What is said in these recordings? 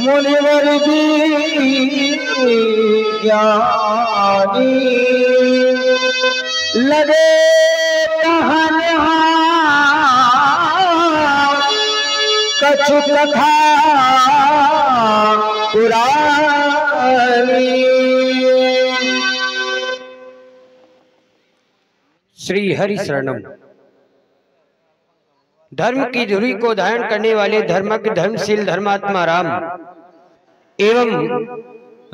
मुनिवर ज्ञानी लगे कछु कथा पुरानी। श्री हरि शरणम। धर्म की धुरी को धारण करने वाले धर्मज्ञ धर्मशील धर्मात्मा राम एवं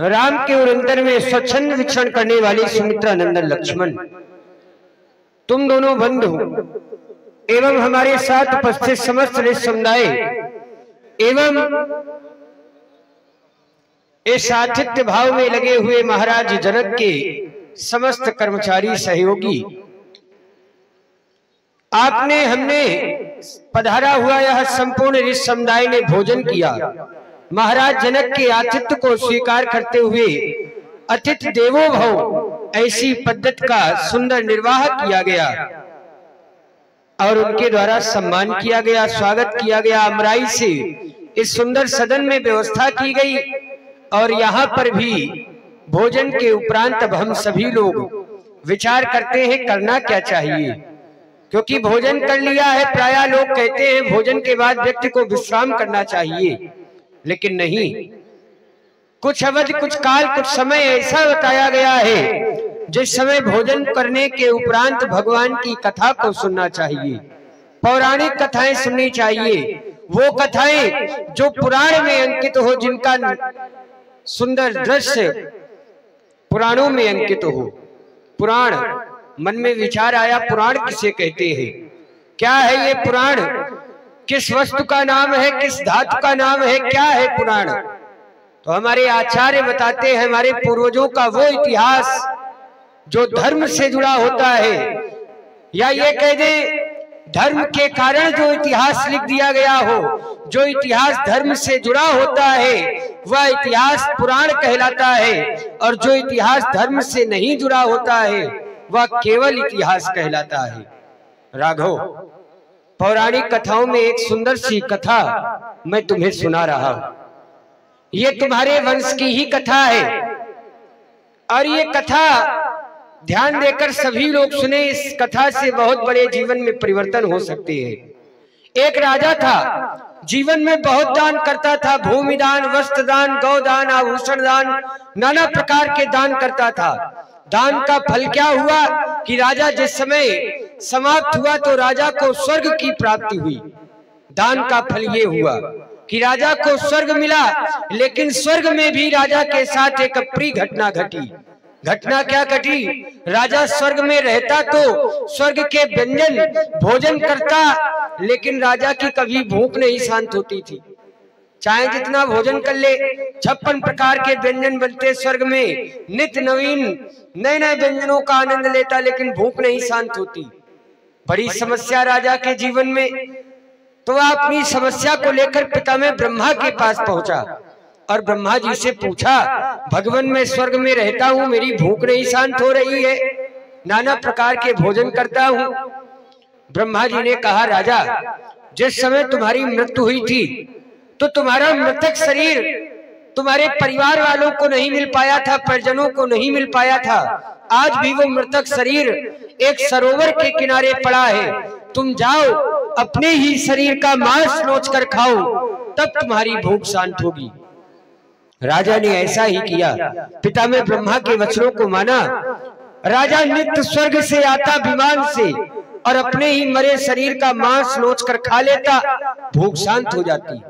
राम के उरंतर में स्वच्छंद विचरण करने वाले सुमित्रा नंदन लक्ष्मण, तुम दोनों बंधु एवं हमारे साथ उपस्थित समस्त समुदाय एवं इस आतिथ्य भाव में लगे हुए महाराज जनक के समस्त कर्मचारी सहयोगी, आपने हमने पधारा हुआ यह संपूर्ण इस समुदाय ने भोजन किया। महाराज जनक के आतिथ्य को स्वीकार करते हुए अतिथि देवो भव ऐसी पद्धति का सुंदर निर्वाह किया गया और उनके द्वारा सम्मान किया गया, स्वागत किया गया। अमराई से इस सुंदर सदन में व्यवस्था की गई और यहाँ पर भी भोजन के उपरांत अब हम सभी लोग विचार करते हैं करना क्या चाहिए, क्योंकि भोजन कर लिया है। प्रायः लोग कहते हैं भोजन के बाद व्यक्ति को विश्राम करना चाहिए, लेकिन नहीं, कुछ अवधि, कुछ काल, कुछ समय ऐसा बताया गया है जिस समय भोजन करने के उपरांत भगवान की कथा को सुनना चाहिए, पौराणिक कथाएं सुननी चाहिए। वो कथाएं जो पुराण में अंकित हो, जिनका सुंदर दृश्य पुराणों में अंकित हो। पुराण, मन में विचार आया, पुराण किसे कहते हैं, क्या है ये पुराण, किस वस्तु का नाम है, किस धातु का नाम है, क्या है पुराण? तो हमारे आचार्य बताते हैं हमारे पूर्वजों का वो इतिहास जो धर्म से जुड़ा होता है, या ये कह दे धर्म के कारण जो इतिहास लिख दिया गया हो, जो इतिहास धर्म से जुड़ा होता है वह इतिहास पुराण कहलाता है, और जो इतिहास धर्म से नहीं जुड़ा होता है वह केवल इतिहास कहलाता है। राघव, पौराणिक कथाओं में एक सुंदर सी कथा मैं तुम्हें सुना रहा हूं। ये तुम्हारे वंश की ही कथा है और ये कथा ध्यान देकर सभी लोग सुने। इस कथा से बहुत बड़े जीवन में परिवर्तन हो सकते हैं। एक राजा था, जीवन में बहुत दान करता था, भूमि दान, वस्त्र दान, गौ दान, आभूषण दान, नाना प्रकार के दान करता था। दान का फल क्या हुआ कि राजा जिस समय समाप्त हुआ तो राजा को स्वर्ग की प्राप्ति हुई। दान का फल ये हुआ कि राजा को स्वर्ग मिला, लेकिन स्वर्ग में भी राजा के साथ एक अप्रिय घटना घटी। घटना क्या घटी? राजा स्वर्ग में रहता तो स्वर्ग के व्यंजन भोजन करता, लेकिन राजा की कभी भूख नहीं शांत होती थी। चाहे जितना भोजन कर ले, 56 प्रकार के व्यंजन बनते स्वर्ग में, नित्य नवीन नए नए व्यंजनों का आनंद लेता, लेकिन भूख नहीं शांत होती। बड़ी समस्या राजा के जीवन में। तो वह अपनी समस्या को लेकर पितामह ब्रह्मा के पास पहुंचा और ब्रह्मा जी से पूछा, भगवान मैं स्वर्ग में रहता हूँ, मेरी भूख नहीं शांत हो रही है, नाना प्रकार के भोजन करता हूँ। ब्रह्मा जी ने कहा, राजा जिस समय तुम्हारी मृत्यु हुई थी तो तुम्हारा मृतक शरीर तुम्हारे परिवार वालों को नहीं मिल पाया था, परिजनों को नहीं मिल पाया था। आज भी वो मृतक शरीर एक सरोवर के किनारे पड़ा है। तुम जाओ अपने ही शरीर का मांस नोच कर खाओ, तब तुम्हारी भूख शांत होगी। राजा ने ऐसा ही किया, पितामह ब्रह्मा के वचनों को माना। राजा नित्य स्वर्ग से आता विमान से और अपने ही मरे शरीर का मांस नोच कर खा लेता, भूख शांत हो जाती।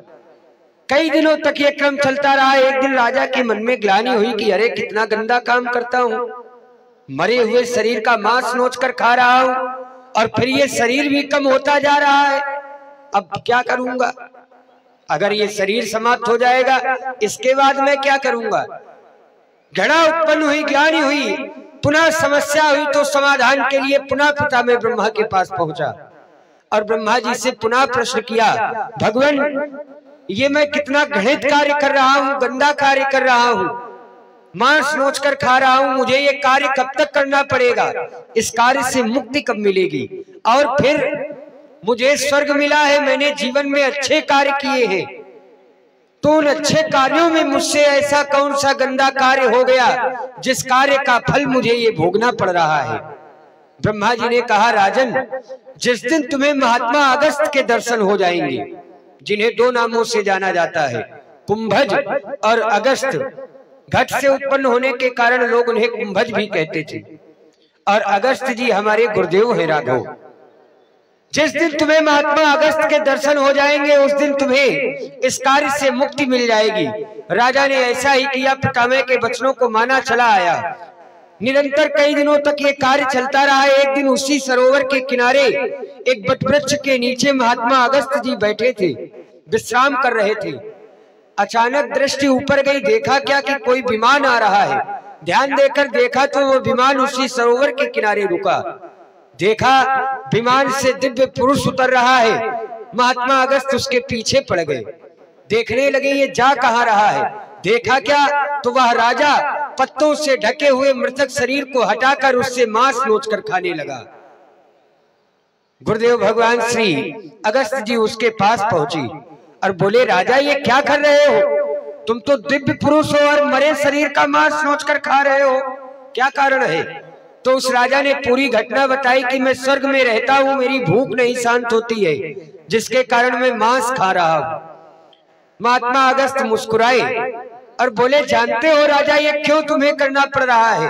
कई दिनों तक ये क्रम चलता रहा। एक दिन राजा के मन में ग्लानि हुई कि अरे कितना गंदा काम करता हूँ, मरे हुए शरीर का मांस नोच कर खा रहा हूँ और फिर ये शरीर भी कम होता जा रहा है। अब क्या करूंगा? अगर ये शरीर समाप्त हो जाएगा इसके बाद मैं क्या करूंगा? घृणा उत्पन्न हुई, ग्लानि हुई, पुनः समस्या हुई। तो समाधान के लिए पुनः पितामह ब्रह्मा के पास पहुंचा और ब्रह्मा जी से पुनः प्रश्न किया, भगवान ये मैं कितना घृणित कार्य कर रहा हूँ, गंदा कार्य कर रहा हूँ, मांस नोच कर खा रहा हूँ, मुझे ये कार्य कब तक करना पड़ेगा, इस कार्य से मुक्ति कब मिलेगी? और फिर मुझे स्वर्ग मिला है, मैंने जीवन में अच्छे कार्य किए हैं, तो उन अच्छे कार्यों में मुझसे ऐसा कौन सा गंदा कार्य हो गया जिस कार्य का फल मुझे ये भोगना पड़ रहा है? ब्रह्मा जी ने कहा, राजन जिस दिन तुम्हें महात्मा अगस्त के दर्शन हो जाएंगे, जिन्हें दो नामों से जाना जाता है, कुंभज और अगस्त, घट से उत्पन्न होने के कारण लोग उन्हें कुंभज भी कहते थे, और अगस्त जी हमारे गुरुदेव हैं राघव। जिस दिन तुम्हें महात्मा अगस्त के दर्शन हो जाएंगे उस दिन तुम्हें इस कार्य से मुक्ति मिल जाएगी। राजा ने ऐसा ही किया, पितामह के वचनों को माना चला आया। निरंतर कई दिनों तक ये कार्य चलता रहा। एक दिन उसी सरोवर के किनारे एक वटवृक्ष के नीचे महात्मा अगस्त जी बैठे थे, विश्राम कर रहे थे। अचानक दृष्टि ऊपर गई, देखा क्या कि कोई विमान आ रहा है। ध्यान देकर देखा तो वो विमान उसी सरोवर के किनारे रुका। देखा विमान से दिव्य पुरुष उतर रहा है। महात्मा अगस्त उसके पीछे पड़ गए। देखने लगे ये जा कहां रहा है। देखा क्या तो वह राजा पत्तों से ढके हुए मृतक शरीर को हटाकर उससे मांस नोचकर खाने लगा। गुरुदेव भगवान श्री अगस्त जी उसके पास पहुंची और बोले, राजा ये क्या कर रहे हो? तुम तो दिव्य पुरुष हो और मरे शरीर का मांस नोचकर खा रहे हो, क्या कारण है? तो उस राजा ने पूरी घटना बताई कि मैं स्वर्ग में रहता हूँ, मेरी भूख नहीं शांत होती है, जिसके कारण मैं मांस खा रहा हूँ। महात्मा अगस्त मुस्कुराए और बोले, जानते हो राजा ये क्यों तुम्हें करना पड़ रहा है?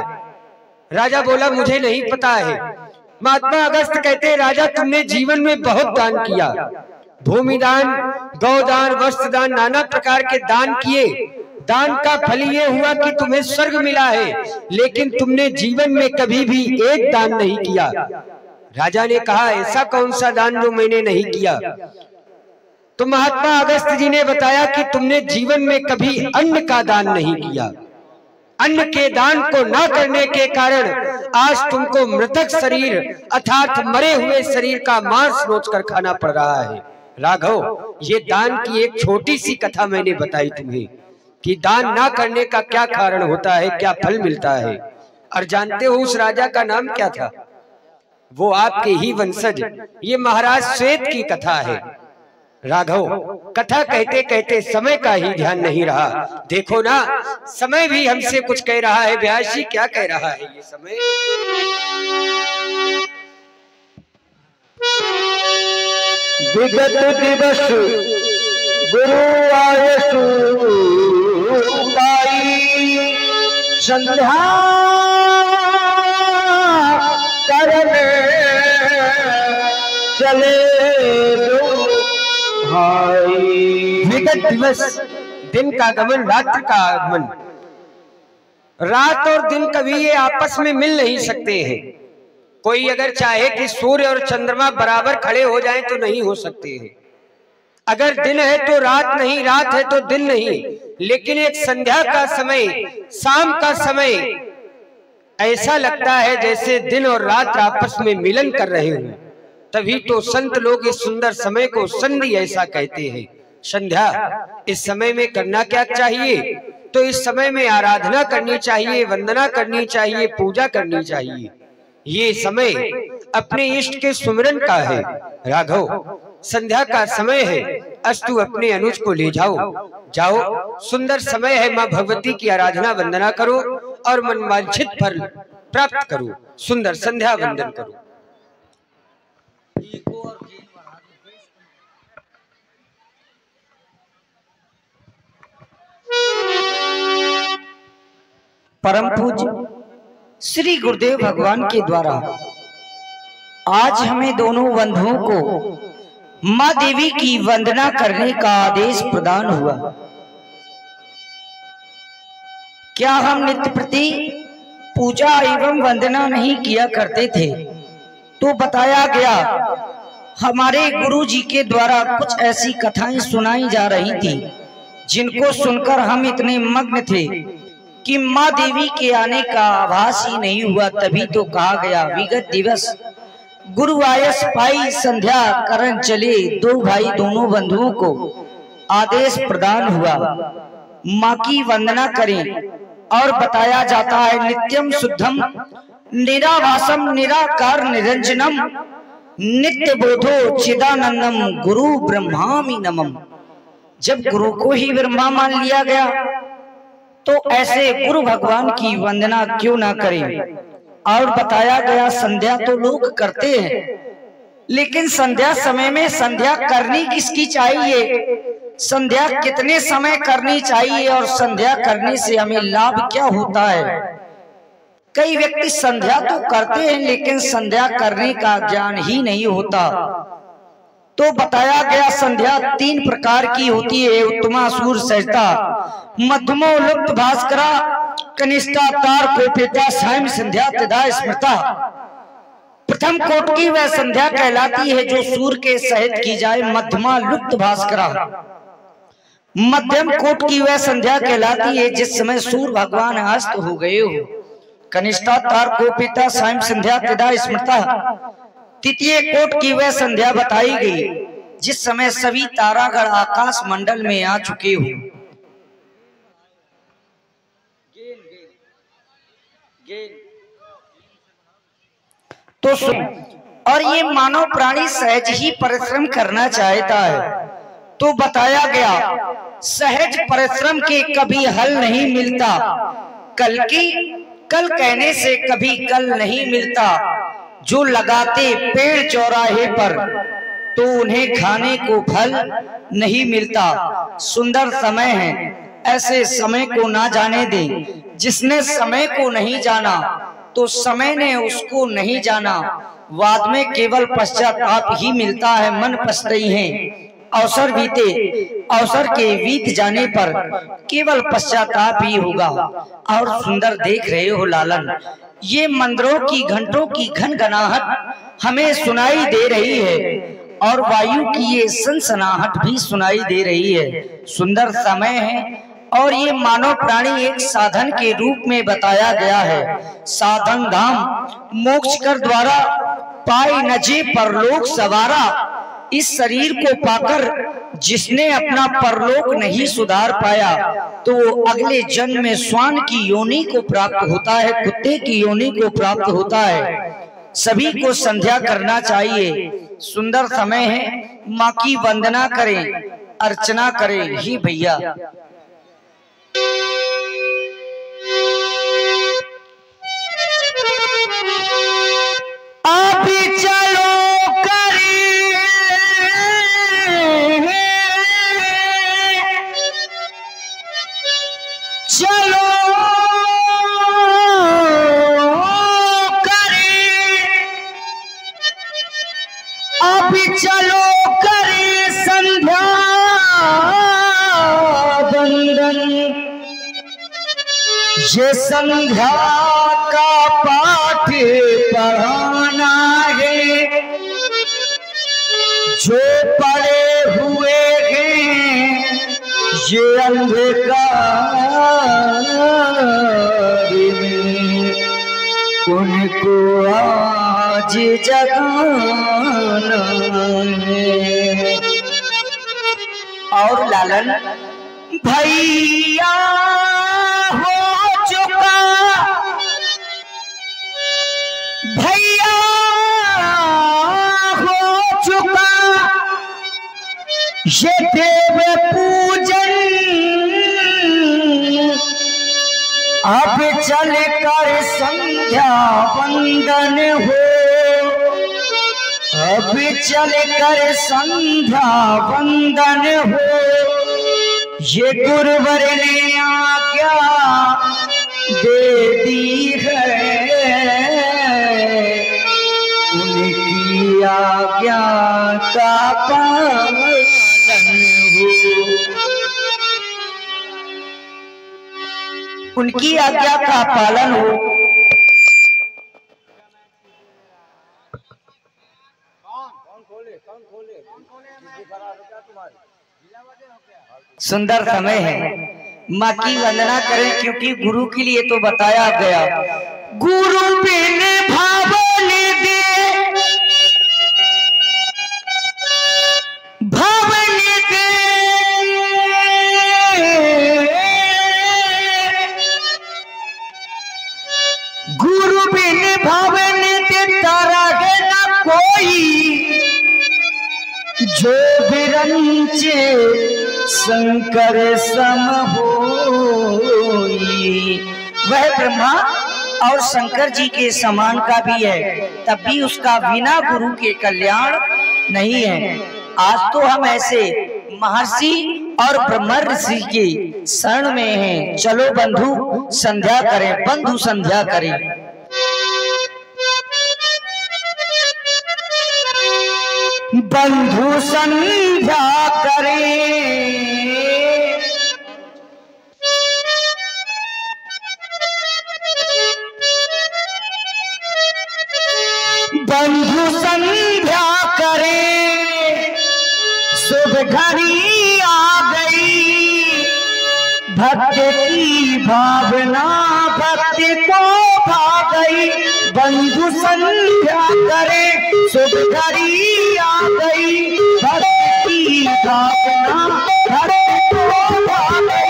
राजा बोला, मुझे नहीं पता है। महात्मा अगस्त कहते हैं, राजा तुमने जीवन में बहुत दान किया, भूमिदान, गौदान, वस्त्रदान, नाना प्रकार के दान किए। दान का फल ये हुआ कि तुम्हें स्वर्ग मिला है, लेकिन तुमने जीवन में कभी भी एक दान नहीं किया। राजा ने कहा, ऐसा कौन सा दान जो मैंने नहीं किया? तो महात्मा अगस्त जी ने बताया कि तुमने जीवन में कभी अन्न का दान नहीं किया। अन्न के दान को न करने के कारण आज तुमको मृतक शरीर अर्थात मरे हुए शरीर का मांस नोचकर खाना पड़ रहा है। राघव, ये दान की एक छोटी सी कथा मैंने बताई तुम्हें कि दान ना करने का क्या कारण होता है, क्या फल मिलता है। और जानते हो उस राजा का नाम क्या था? वो आपके ही वंशज ये महाराज श्वेत की कथा है। राघव, कथा कहते कहते समय का ही ध्यान नहीं रहा। देखो ना, समय भी हमसे कुछ कह रहा है। व्यास जी क्या कह रहा है ये समय? विगत दिवस गुरु आयसु संध्या करने चले दो भाई। विगत दिवस, दिन का गमन, रात्रि का आगमन। रात और दिन कभी ये आपस में मिल नहीं सकते हैं। कोई अगर चाहे कि सूर्य और चंद्रमा बराबर खड़े हो जाएं तो नहीं हो सकते हैं। अगर दिन है तो रात नहीं, रात है तो दिन नहीं। लेकिन एक संध्या का समय, शाम का समय ऐसा लगता है जैसे दिन और रात आपस में मिलन कर रहे हो। तभी तो संत लोग इस सुंदर समय को संधि ऐसा कहते हैं। संध्या, इस समय में करना क्या चाहिए? तो इस समय में आराधना करनी चाहिए, वंदना करनी चाहिए, पूजा करनी चाहिए। ये समय अपने इष्ट के सुमिरन का है। राघव, संध्या का समय है, अस्तु अपने अनुज को ले जाओ। जाओ, सुंदर समय है, माँ भगवती की आराधना वंदना करो और मनवांछित फल प्राप्त करो। सुंदर संध्या वंदन करो। परम पूज्य श्री गुरुदेव भगवान के द्वारा आज हमें दोनों बंधुओं को माँ देवी की वंदना करने का आदेश प्रदान हुआ। क्या हम नित्य प्रति पूजा एवं वंदना नहीं किया करते थे? तो बताया गया हमारे गुरु जी के द्वारा कुछ ऐसी कथाएं सुनाई जा रही थी जिनको सुनकर हम इतने मग्न थे कि माँ देवी के आने का आभास ही नहीं हुआ। तभी तो कहा गया विगत दिवस गुरु आयस पाई संध्या करन चले, दो भाई दोनों बंधुओं को आदेश प्रदान हुआ माँ की वंदना करें। और बताया जाता है नित्यम शुद्धम निराभासम निराकार निरंजनम नित्य बोधो चिदानंदम गुरु ब्रह्मामि नमम। जब गुरु को ही ब्रह्मा मान लिया गया तो ऐसे गुरु भगवान की वंदना क्यों ना करें। और बताया गया संध्या तो लोग करते हैं, लेकिन संध्या समय में संध्या करनी किसकी चाहिए, संध्या कितने समय करनी चाहिए और संध्या करने से हमें लाभ क्या होता है। कई व्यक्ति संध्या तो करते हैं लेकिन संध्या करने का ज्ञान ही नहीं होता। तो बताया गया संध्या 3 प्रकार की होती है, उत्तमा सूर सहजता मध्यमो लुप्त भास्करा कनिष्ठा तार कोपेता सायं संध्या तदा स्मृता। प्रथम कोट की वह संध्या कहलाती है जो सूर्य के सहित की जाए, मध्यमा लुप्त भास्करा। मध्यम कोट की वह संध्या कहलाती है जिस समय सूर्य भगवान अस्त हो गए हो, कनिष्ठा तार कोपेता सायं संध्या तदा स्मृता। तृतीय कोट की वह संध्या बताई गई जिस समय सभी तारागण आकाश मंडल में आ चुके हो। तो सुन, और ये मानव प्राणी सहज ही परिश्रम करना चाहता है। तो बताया गया सहज परिश्रम के कभी हल नहीं मिलता, कल कहने से कभी कल नहीं मिलता। जो लगाते पेड़ चौराहे पर तो उन्हें खाने को फल नहीं मिलता। सुंदर समय है, ऐसे समय को ना जाने दे। जिसने समय को नहीं जाना तो समय ने उसको नहीं जाना। बाद में केवल पश्चाताप ही मिलता है, मन पछताई है। अवसर के बीत जाने पर केवल पश्चाताप ही होगा। और सुंदर देख रहे हो लालन, ये मंदिरों की घंटों की घनघनाहट हमें सुनाई दे रही है और वायु की ये सनसनाहट भी सुनाई दे रही है। सुंदर समय है और ये मानव प्राणी एक साधन के रूप में बताया गया है। साधन धाम मोक्ष कर द्वारा पाए नजे परलोक सवारा। इस शरीर को पाकर जिसने अपना परलोक नहीं सुधार पाया तो वो अगले जन्म में श्वान की योनि को प्राप्त होता है, कुत्ते की योनि को प्राप्त होता है। सभी को संध्या करना चाहिए। सुंदर समय है, माँ की वंदना करें, अर्चना करें। ही भैया आप चलो चलो करे, अब चलो करे संध्या बंदन। ये संध्या का पाठ पढ़ाना है, जो पड़े हुए हैं ये अंधकार में, उनको आज जगाना है। और लालन भैया हो चुका, भैया हो चुका ये देव पूजन। अब चल कर संध्या वंदन हो, अब चल कर संध्या वंदन हो। ये गुरुवर ने आज्ञा दे दी है, उनकी आज्ञा का पालन हो, उनकी आज्ञा का पालन हो। सुंदर समय है, माँ की वंदना करें क्योंकि गुरु के लिए तो बताया गया। गुरु बिन भावन दे शंकर सम होई। वह ब्रह्मा और शंकर जी के समान का भी है, तब भी उसका बिना गुरु के कल्याण नहीं है। आज तो हम ऐसे महर्षि और ब्रह्म ऋषि के शरण में हैं। चलो बंधु संध्या करें, बंधु संध्या करें। बंधु संध्या करें, बंधु संध्या करें, शुभ घड़ी आ गई। भक्त की भावना भक्ति को भा गई। बंधु संध्या करें, शुभ घड़ी आ गई। भक्त की भावना भक्ति को भा गई।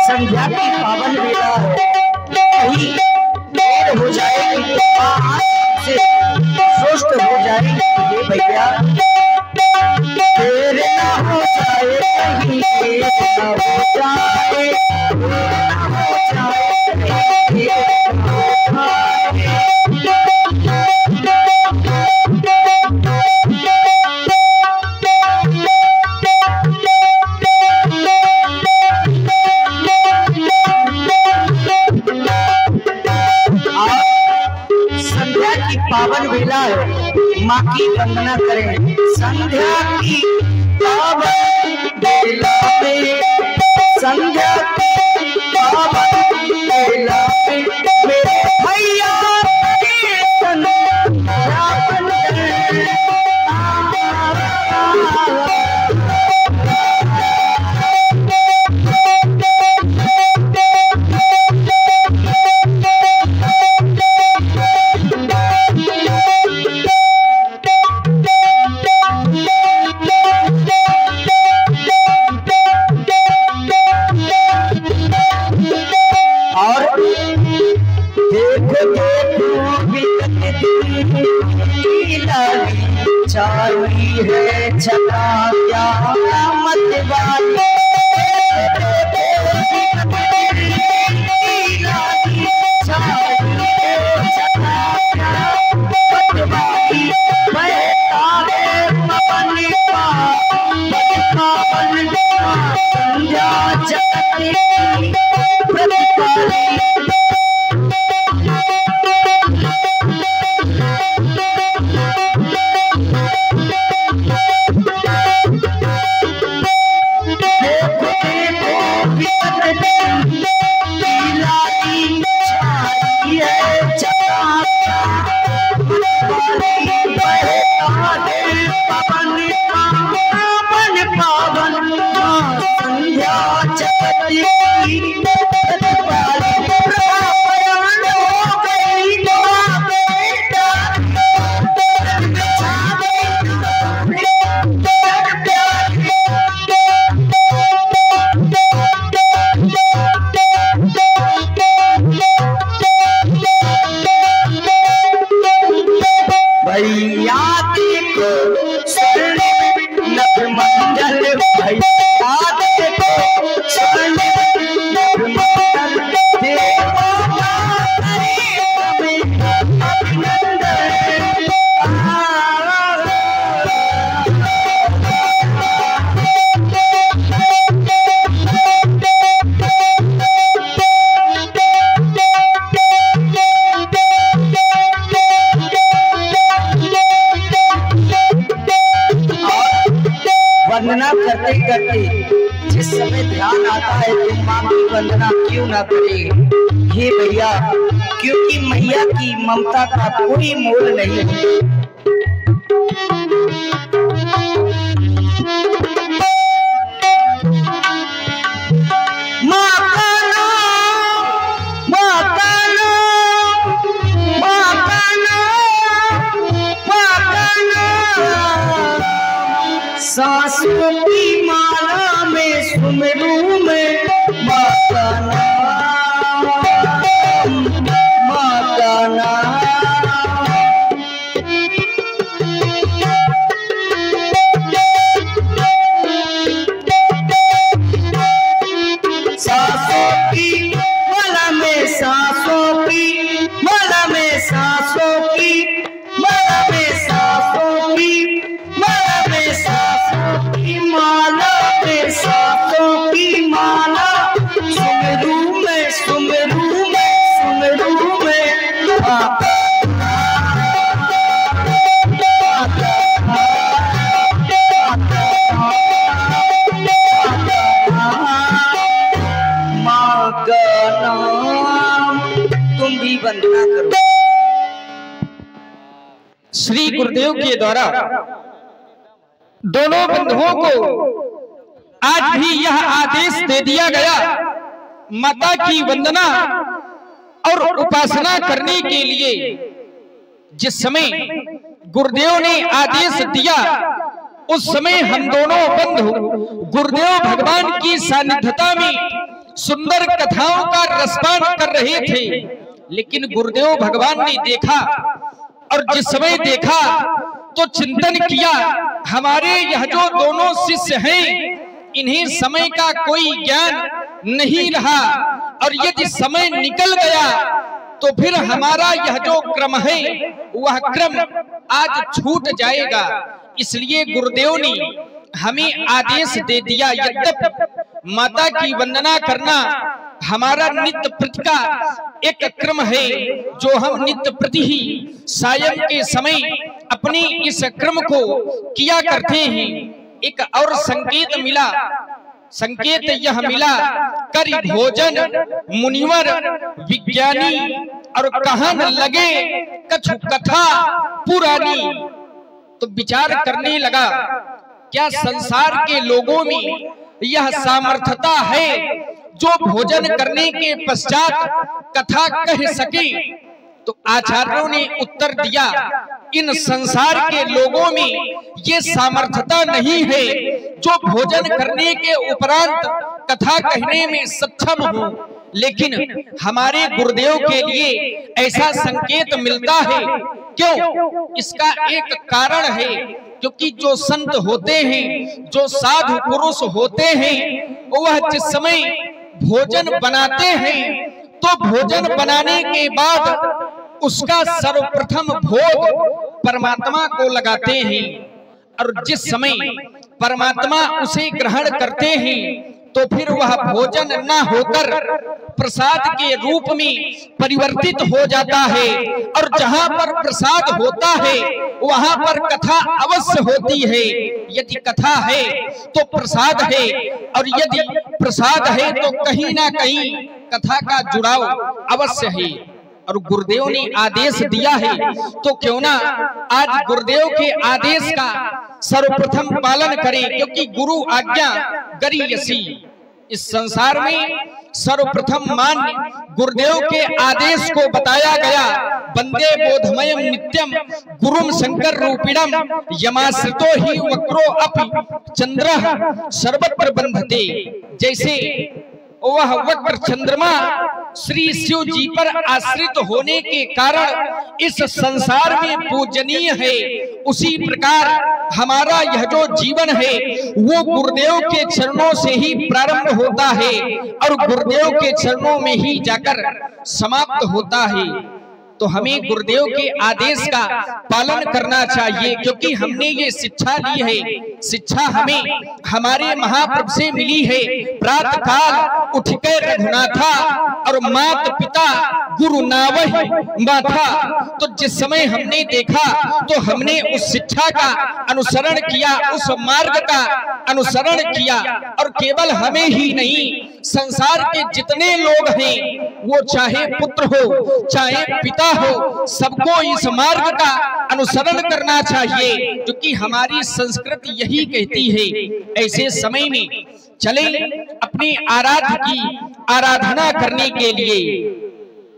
संध्या की पावन वेला है, कहीं देर हो जाएगी तो से सुस्त हो जाएगी। ये भैया देर ना हो जाए, कहीं देर ना हो जाए, देर ना हो जाए, कहीं देर ना हो जाए। पावन वेला है, माँ की वंदना करें। संध्या की पावन वेला में, संध्या की पावन वेला में मेरे भैया के संध्या बंदन। चाली है छटा क्या मत वाली, चाली है छटा क्या मत वाली। बहता है पवन का पावन का, संध्या जगत की प्रतिपाली। देखो भैया देखो स्वर्णिम नभमंडल, भैया देखो स्वर्णिम नभमंडल, देखो वंदना करते करते जिस समय ध्यान आता है तो माँ की वंदना क्यों ना करे हे भैया, क्योंकि मैया की ममता का कोई मोल नहीं है। माँ का नाम, माँ का नाम, माँ का नाम, माँ का नाम, सांसों की माला में सुमरू में माँ का नाम, माँ का नाम। सांसों की माला में, सांसों की माला में, सांसों की माला में, सांसों की माला में, सांसों की माला में, सांसों की माला, सुमरू में, सुमरू में, सुमरू में माँ का नाम। तुम भी वंदना करो। श्री गुरुदेव के द्वारा दोनों बंधुओं को आज भी यह आदेश दे दिया गया, माता की वंदना और उपासना करने के लिए। जिस समय गुरुदेव ने आदेश दिया उस समय हम दोनों बंधु गुरुदेव भगवान की सानिध्यता में सुंदर कथाओं का रसपान कर रहे थे। लेकिन गुरुदेव भगवान ने देखा, और जिस समय देखा तो चिंतन किया, हमारे यह जो दोनों शिष्य हैं इन्हें समय का कोई ज्ञान नहीं रहा, और यदि समय निकल गया तो फिर हमारा यह जो क्रम है वह क्रम आज छूट जाएगा। इसलिए गुरुदेव ने हमें आदेश दे दिया, यद्यपि माता की वंदना करना हमारा नित्य प्रति का एक क्रम है, जो हम नित्य प्रति ही सायं के समय अपने इस क्रम को किया करते हैं। एक और संकेत मिला, संकेत यह मिला, करि भोजन मुनिवर विज्ञानी, और कहन लगे कछु कथा पुरानी। तो विचार करने लगा, क्या संसार के लोगों में यह सामर्थ्यता है जो भोजन करने के पश्चात कथा कह सके? तो आचार्यों ने उत्तर दिया, इन संसार के लोगों में ये सामर्थ्यता नहीं है जो भोजन करने के उपरांत कथा कहने में सक्षम हो, लेकिन हमारे गुरुदेव के लिए ऐसा संकेत मिलता है। क्यों? इसका एक कारण है, क्योंकि जो संत होते हैं, जो साधु पुरुष होते हैं, वह जिस समय भोजन बनाते हैं तो भोजन बनाने के बाद उसका सर्वप्रथम भोग परमात्मा को लगाते हैं, और जिस समय परमात्मा उसे ग्रहण करते हैं तो फिर वह भोजन न होकर प्रसाद के रूप में परिवर्तित हो जाता है। और जहां पर प्रसाद होता है वहां पर कथा अवश्य होती है। यदि कथा है तो प्रसाद है, और यदि प्रसाद है तो कहीं ना कहीं कथा का जुड़ाव अवश्य है। और गुरुदेव ने आदेश दिया है तो क्यों ना आज गुरुदेव के आदेश का सर्वप्रथम पालन करें, क्योंकि गुरु आज्ञा गरीयसी। इस संसार में सर्वप्रथम मान्य गुरुदेव के आदेश को बताया गया, वंदे बोधमयम नित्यम गुरुम शंकर रूपिणम यमाश्रितो ही वक्रो अपि चंद्रः सर्वत्र बंधते। जैसे वह वक्र चंद्रमा श्री शिव जी पर आश्रित होने के कारण इस संसार में पूजनीय है। उसी प्रकार हमारा यह जो जीवन है वो गुरुदेव के चरणों से ही प्रारंभ होता है और गुरुदेव के चरणों में ही जाकर समाप्त होता है। तो हमें गुरुदेव के आदेश का पालन करना चाहिए, क्योंकि हमने ये शिक्षा ली है। शिक्षा हमें हमारे महाप्रभु से मिली है। प्रातः काल उठकर रघुनाथा और मात पिता गुरु नावहि माथा। तो जिस समय हमने देखा तो हमने उस शिक्षा का अनुसरण किया, उस मार्ग का अनुसरण किया। और केवल हमें ही नहीं, संसार के जितने लोग हैं, वो चाहे पुत्र हो चाहे पिता हो, सबको इस मार्ग का अनुसरण करना चाहिए, क्योंकि हमारी संस्कृति यही कहती है। ऐसे समय में चले अपने आराध्य की आराधना करने के लिए।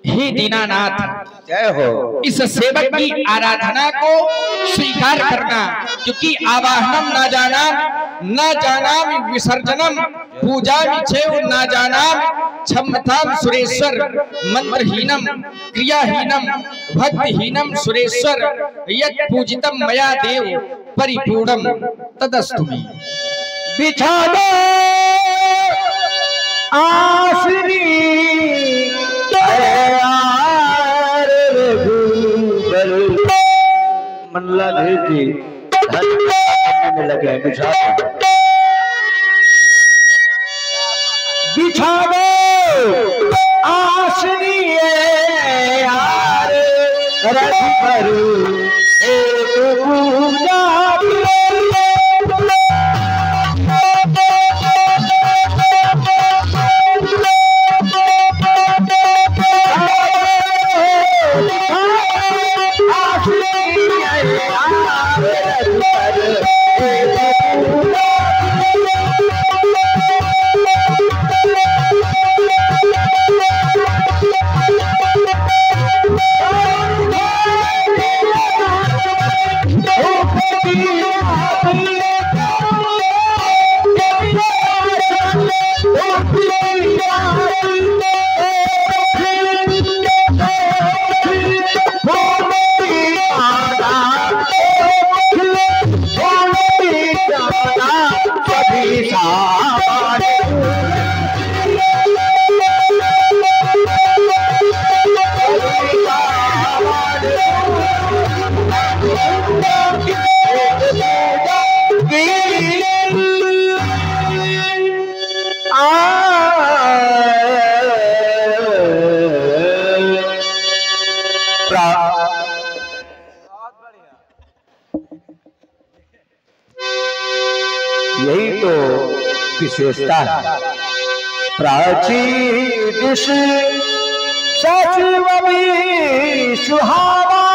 हे दीनानाथ, जय हो। इस सेवक की आराधना को स्वीकार करना, क्योंकि आवाहनम ना जानाम विसर्जनम पूजा विचेव ना जानाम क्षमताम सुरेश्वर मंत्रहीनम क्रियाहीनम भक्तिहीनम सुरेश्वर यत् पूजितम मया देव परिपूर्णम तदस्तु मे। बिछा दो आसरी मनला जी में लगे। बिछा दो आसरी यार रघुबर एक पूजा यही तो विशेषता है। प्राचीन सच सुहावा।